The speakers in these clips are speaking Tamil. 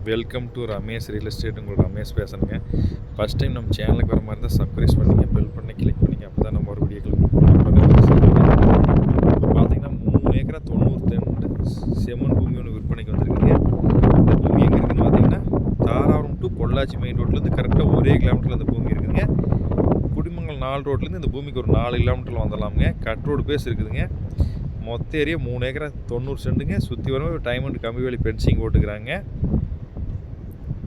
Welcome to Ramesh real estate. உங்களுக்கு ரமேஷ் பேசுகிறேங்க. ஃபஸ்ட் டைம் நம்ம சேனலுக்கு வர மாதிரி தான் சப்ஸ்கிரைப் பண்ணிங்க, பெல் பண்ணி கிளிக் பண்ணிங்க. அப்போ தான் நம்ம ஒரு வீடியோக்கள் இப்போ பார்த்தீங்கன்னா 3 ஏக்கரா 90 சென்ட் செம்மண் பூமி ஒன்று விற்பனைக்கு வந்துருக்குங்க. இந்த பூமி எங்கே இருக்குதுன்னு பார்த்தீங்கன்னா தாராபுரம் டு பொள்ளாச்சி மெயின் ரோட்லேருந்து கரெக்டாக 1 கிலோமீட்டரில் இந்த பூமி இருக்குதுங்க. குடிமங்கல் 4 ரோட்லேருந்து இந்த பூமிக்கு ஒரு 4 கிலோமீட்டரில் வந்துடலாமுங்க. கட் ரோடு பேஸ் இருக்குதுங்க. மொத்த ஏரியா 3 ஏக்கரா 90 சென்ட்டுங்க. சுற்றி வரவே டைமண்ட் கம்பி வேலி பென்சிங் போட்டுக்கிறாங்க.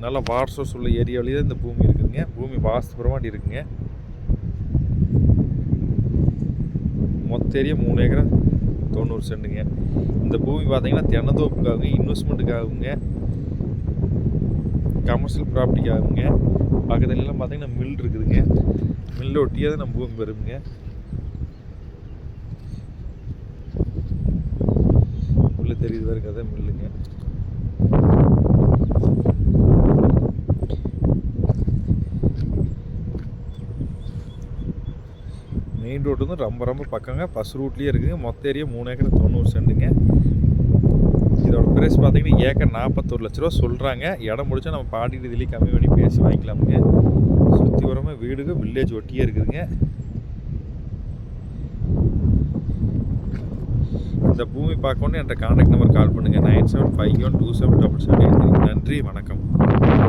நல்லா வாட்டர் சோர்ஸ் உள்ள ஏரியாவிலேயே இந்த பூமி இருக்குதுங்க. பூமி வாஸ்துபுரமாட்டி இருக்குங்க. மொத்த ஏரியா 3 ஏக்கரா 90 சென்ட்டுங்க. இந்த பூமி பார்த்தீங்கன்னா தென்னந்தோப்புக்காகுங்க, இன்வெஸ்ட்மெண்ட்டுக்காகுங்க, கமர்ஷியல் ப்ராப்பர்ட்டிக்காகுங்க. பக்கத்துலலாம் பார்த்தீங்கன்னா மில் இருக்குதுங்க. மில்லை ஒட்டியே தான் நம்ம பூமி வருங்க. உள்ள தெரியுது வரைக்கும் அதான் மில்லுங்க. மெயின் ரோடு வந்து ரொம்ப பக்கங்க. பஸ் ரூட்லேயே இருக்குதுங்க. மொத்த ஏரியா 3 ஏக்கர் 90 சென்ட்டுங்க. இதோட ப்ரைஸ் பார்த்தீங்கன்னா ஏக்கர் 41 லட்ச ரூபா சொல்கிறாங்க. இடம் முடிச்சா நம்ம பாட்டி இதுலேயே கம்மி பண்ணி பேசி வாங்கிக்கலாமுங்க. சுற்றி வரமே வீடுங்க, வில்லேஜ் ஒட்டியே இருக்குதுங்க. இந்த பூமி பார்க்கணுன்னு என்கிட்ட கான்டாக்ட் நம்பர் கால் பண்ணுங்கள். 9751277783. நன்றி, வணக்கம்.